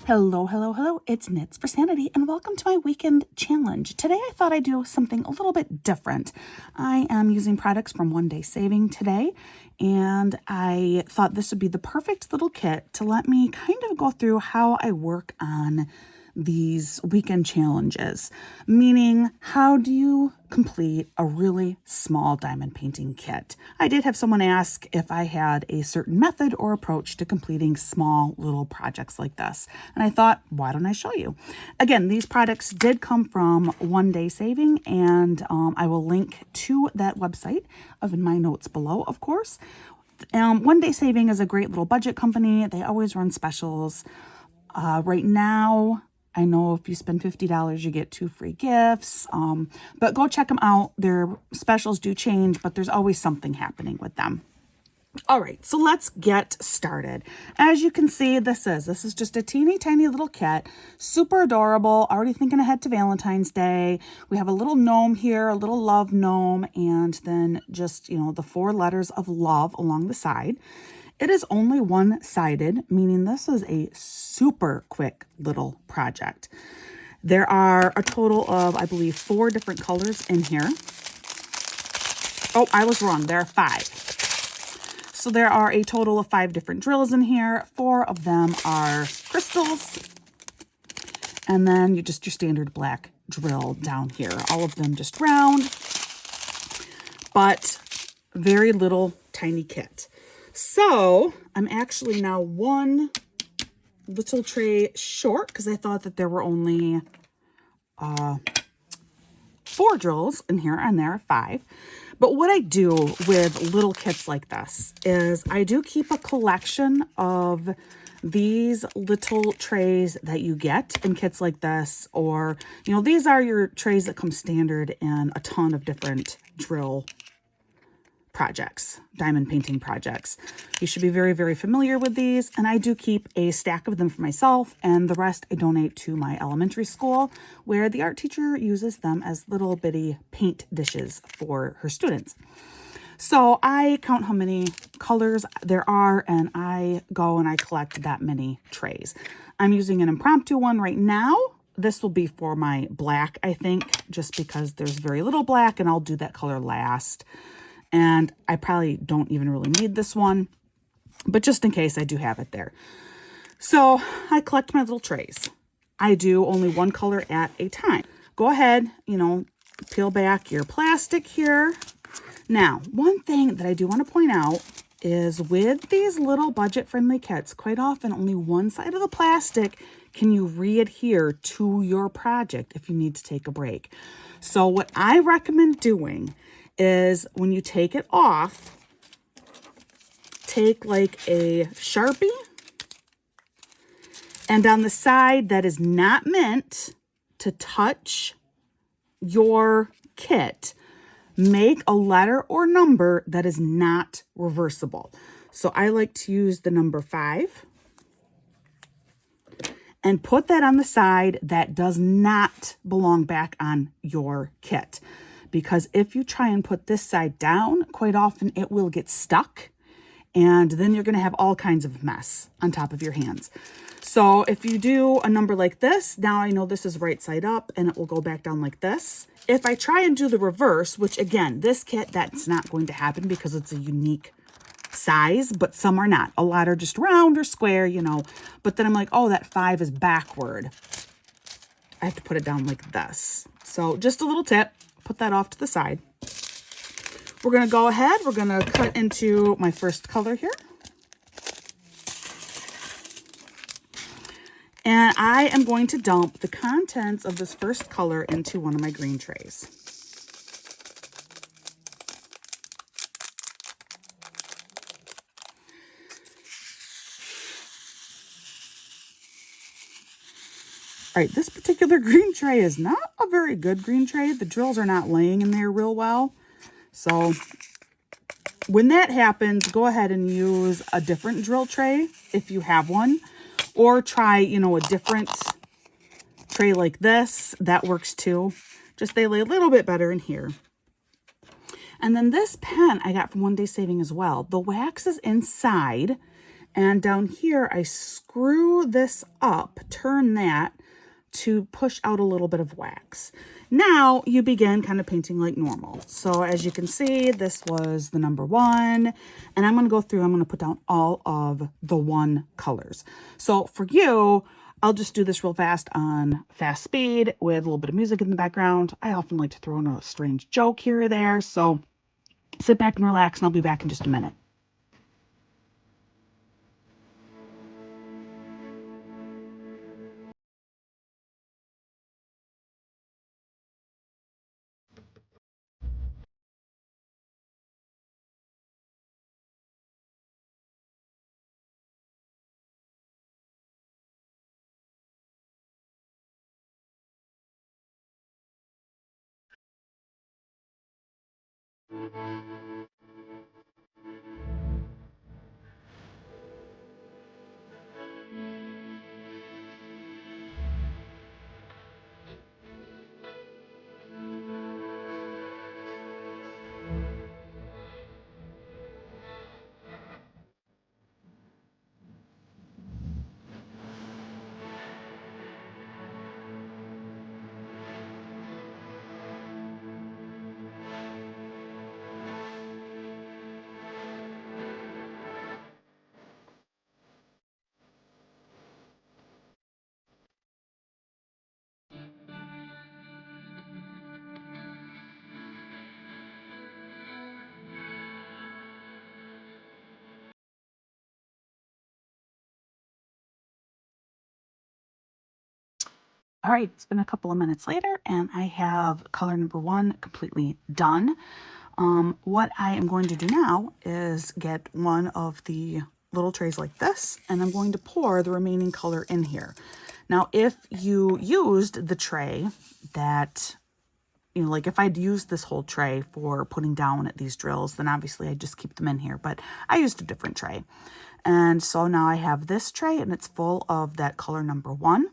Hello, hello, hello. It's Knits for Sanity and welcome to my weekend challenge. Today I thought I'd do something a little bit different. I am using products from OneDaySaving today and I thought this would be the perfect little kit to let me kind of go through how I work on these weekend challenges, meaning how do you complete a really small diamond painting kit. I did have someone ask if I had a certain method or approach to completing small little projects like this, and I thought, why don't I show you? Again, these products did come from OneDaySaving, and I will link to that website in my notes below, of course. OneDaySaving is a great little budget company. They always run specials. Right now, I know if you spend $50, you get 2 free gifts, but go check them out. Their specials do change, but there's always something happening with them. All right, so let's get started. As you can see, this is just a teeny tiny little kit, super adorable, already thinking ahead to Valentine's Day. We have a little gnome here, a little love gnome, and then just, the 4 letters of love along the side. It is only one-sided, meaning this is a super quick little project. There are a total of, I believe, 4 different colors in here. Oh, I was wrong. There are 5. So there are a total of 5 different drills in here. 4 of them are crystals. And then your standard black drill down here. All of them just round, but very little tiny kit. So I'm actually now 1 little tray short because I thought that there were only 4 drills in here, and there are 5. But what I do with little kits like this is I do keep a collection of these little trays that you get in kits like this, or, these are your trays that come standard in a ton of different drill projects, diamond painting projects. You should be very, very familiar with these, and I do keep a stack of them for myself, and the rest I donate to my elementary school, where the art teacher uses them as little bitty paint dishes for her students. So I count how many colors there are, and I go and I collect that many trays. I'm using an impromptu one right now. This will be for my black, I think, just because there's very little black, and I'll do that color last. And I probably don't even really need this one, but just in case, I do have it there. So I collect my little trays. I do only 1 color at a time. Go ahead, peel back your plastic here. Now, one thing that I do want to point out is with these little budget-friendly kits, quite often only one side of the plastic can you re-adhere to your project if you need to take a break. So what I recommend doing is when you take it off, take like a Sharpie, and on the side that is not meant to touch your kit, make a letter or number that is not reversible. So I like to use the number 5 and put that on the side that does not belong back on your kit. Because if you try and put this side down, quite often it will get stuck, and then you're going to have all kinds of mess on top of your hands. So if you do a number like this, now I know this is right side up, and it will go back down like this. If I try and do the reverse, which again, this kit, that's not going to happen because it's a unique size, but some are not. A lot are just round or square, But then I'm like, oh, that 5 is backward. I have to put it down like this. So just a little tip. Put that off to the side. We're going to go ahead. We're going to cut into my first color here. And I am going to dump the contents of this first color into one of my green trays. All right, this particular green tray is not a very good green tray. The drills are not laying in there real well. So when that happens, go ahead and use a different drill tray if you have one. Or try, a different tray like this. That works too. Just they lay a little bit better in here. And then this pen I got from OneDaySaving as well. The wax is inside, And down here, I screw this up, turn that to push out a little bit of wax. Now you begin kind of painting like normal. So as you can see, this was the number 1, and I'm going to go through, I'm going to put down all of the 1 colors. So for you, I'll just do this real fast on fast speed with a little bit of music in the background. I often like to throw in a strange joke here or there. So sit back and relax, and I'll be back in just a minute. All right, it's been a couple of minutes later, and I have color number 1 completely done. What I am going to do now is get one of the little trays like this, and I'm going to pour the remaining color in here. Now, if you used the tray that, you know, like if I'd used this whole tray for putting down these drills, then obviously I'd just keep them in here, but I used a different tray. And so now I have this tray, and it's full of that color number 1.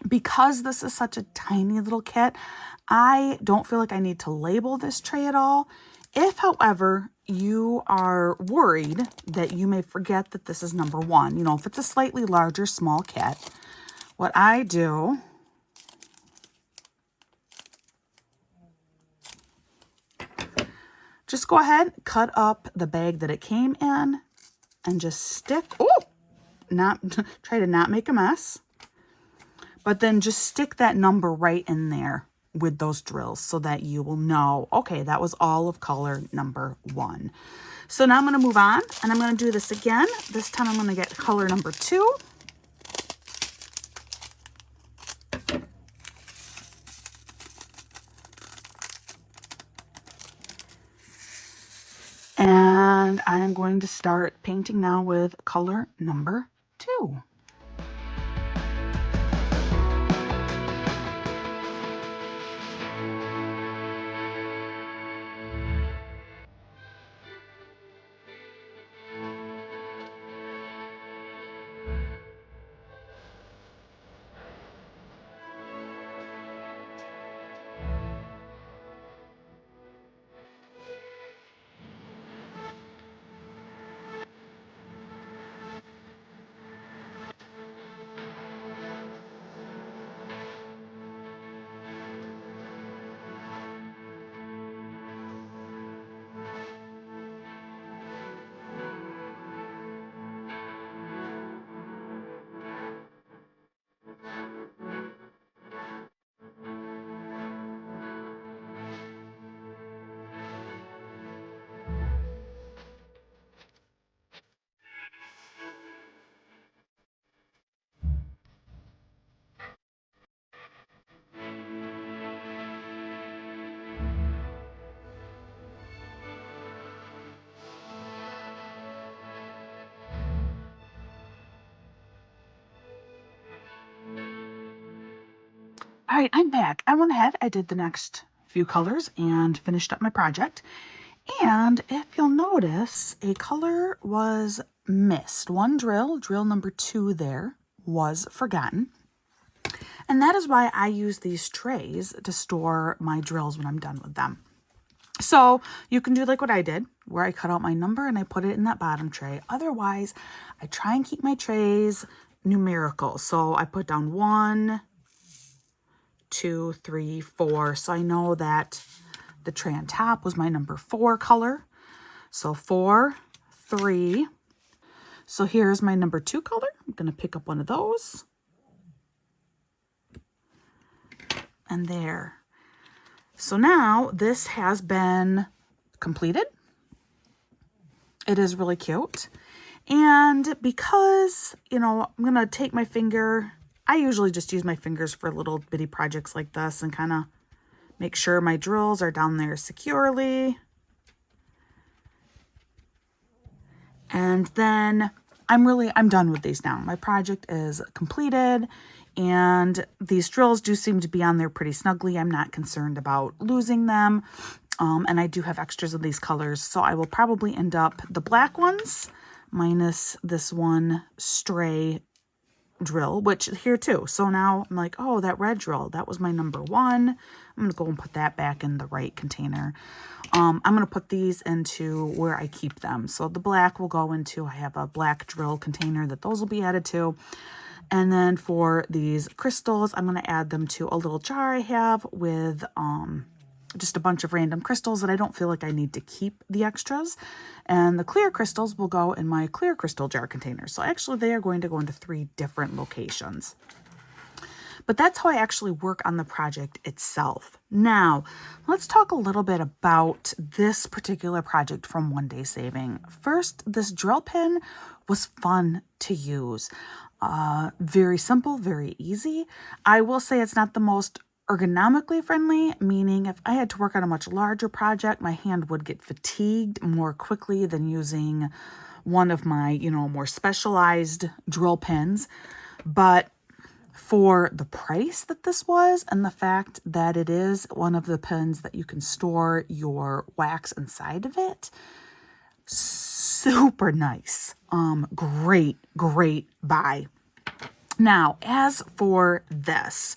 Because this is such a tiny little kit, I don't feel like I need to label this tray at all. If, however, you are worried that you may forget that this is number 1, you know, if it's a slightly larger, small kit, what I do just go ahead, cut up the bag that it came in, and just stick, try to not make a mess. But then just stick that number right in there with those drills so that you will know, okay, that was all of color number 1. So now I'm going to move on, and I'm going to do this again. This time I'm going to get color number 2. And I'm going to start painting now with color number 2. All right, I'm back. I went ahead, I did the next few colors and finished up my project. And if you'll notice, a color was missed. One drill number 2 there, was forgotten. And that is why I use these trays to store my drills when I'm done with them. So you can do like what I did, where I cut out my number and I put it in that bottom tray. Otherwise, I try and keep my trays numerical. So I put down 1, 2, 3, 4. So I know that the tray on top was my number 4 color. So 4, 3. So here's my number 2 color. I'm going to pick up one of those. And there. So now this has been completed. It is really cute. And because, you know, I'm going to take my finger. I usually just use my fingers for little bitty projects like this and kind of make sure my drills are down there securely. And then I'm done with these now. My project is completed, and these drills do seem to be on there pretty snugly. I'm not concerned about losing them. And I do have extras of these colors, so I will probably end up the black ones minus this one stray drill, which here too. So now I'm like, oh, that red drill, that was my number 1. I'm going to go and put that back in the right container. I'm going to put these into where I keep them. So the black will go into, I have a black drill container that those will be added to. And then for these crystals, I'm going to add them to a little jar I have with just a bunch of random crystals that I don't feel like I need to keep the extras. And the clear crystals will go in my clear crystal jar container. So actually they are going to go into 3 different locations. But that's how I actually work on the project itself. Now, let's talk a little bit about this particular project from OneDaySaving. First, this drill pin was fun to use. Very simple, very easy. I will say it's not the most ergonomically friendly, meaning if I had to work on a much larger project, my hand would get fatigued more quickly than using one of my, you know, more specialized drill pins. But for the price that this was and the fact that it is one of the pins that you can store your wax inside of it, super nice. Great buy. Now, as for this,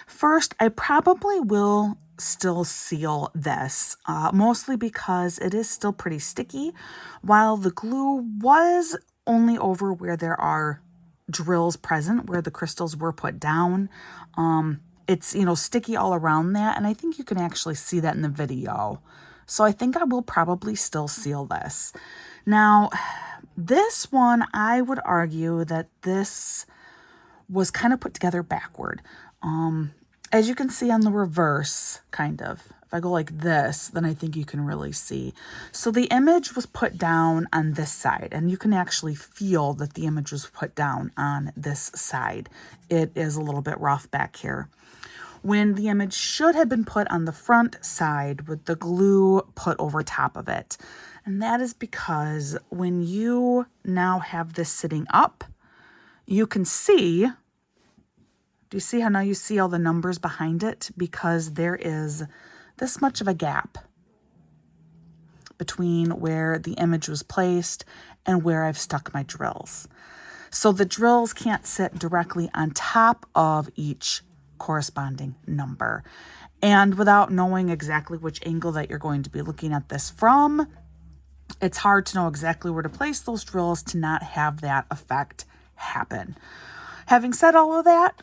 first, I probably will still seal this, mostly because it is still pretty sticky. While the glue was only over where there are drills present, where the crystals were put down, it's, you know, sticky all around that, and I think you can actually see that in the video. So I think I will probably still seal this. Now, this one, I would argue that this was kind of put together backward. As you can see on the reverse, kind of. If I go like this, then I think you can really see. So the image was put down on this side, and you can actually feel that the image was put down on this side. It is a little bit rough back here, when the image should have been put on the front side with the glue put over top of it. And that is because when you now have this sitting up, you can see, do you see how now you see all the numbers behind it? Because there is this much of a gap between where the image was placed and where I've stuck my drills. So the drills can't sit directly on top of each corresponding number. And without knowing exactly which angle that you're going to be looking at this from, it's hard to know exactly where to place those drills to not have that effect happen. Having said all of that,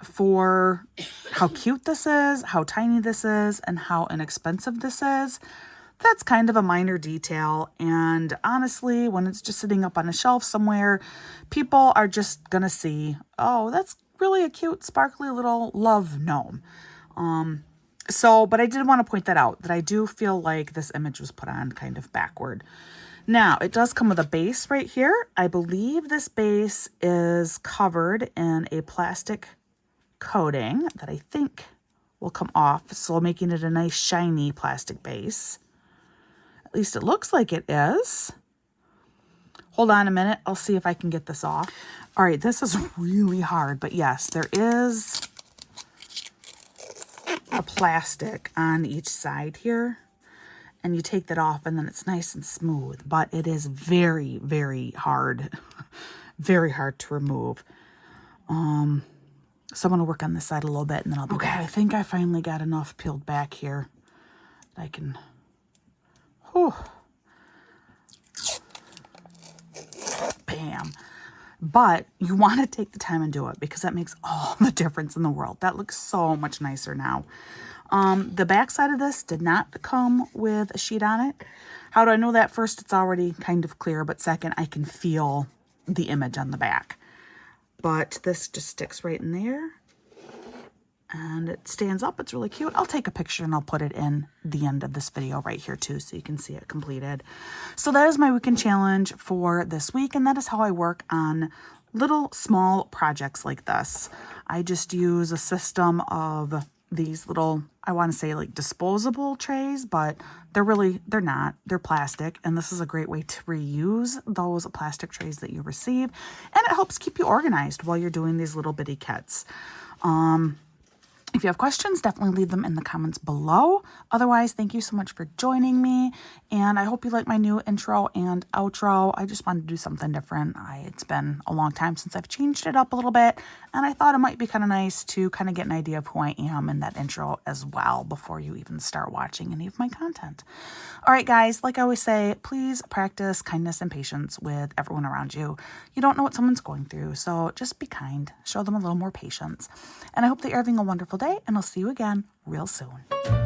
for how cute this is, how tiny this is, and how inexpensive this is, that's kind of a minor detail. And honestly, when it's just sitting up on a shelf somewhere, people are just gonna see, oh, that's really a cute, sparkly little love gnome. But I did want to point that out, that I do feel like this image was put on kind of backward. Now, it does come with a base right here. I believe this base is covered in a plastic coating that I think will come off, so making it a nice shiny plastic base. At least it looks like it is. Hold on a minute. I'll see if I can get this off. All right, this is really hard, but yes, there is a plastic on each side here. And you take that off and then it's nice and smooth, but it is very, very hard, very hard to remove. So I'm going to work on this side a little bit and then I'll be okay. I think I finally got enough peeled back here I can, whew, bam. But you want to take the time and do it because that makes all the difference in the world. That looks so much nicer now. The back side of this did not come with a sheet on it. How do I know that? First, it's already kind of clear, but second, I can feel the image on the back. But this just sticks right in there. And it stands up. It's really cute. I'll take a picture and I'll put it in the end of this video right here too, so you can see it completed. So that is my weekend challenge for this week, and that is how I work on little small projects like this. I just use a system of these little, I want to say like disposable trays, but they're not. They're plastic, and this is a great way to reuse those plastic trays that you receive, and it helps keep you organized while you're doing these little bitty kits. If you have questions, definitely leave them in the comments below. Otherwise, thank you so much for joining me, and I hope you like my new intro and outro. I just wanted to do something different. It's been a long time since I've changed it up a little bit, and I thought it might be kind of nice to kind of get an idea of who I am in that intro as well before you even start watching any of my content. All right, guys, like I always say, please practice kindness and patience with everyone around you. You don't know what someone's going through, so just be kind. Show them a little more patience. And I hope that you're having a wonderful day, and I'll see you again real soon.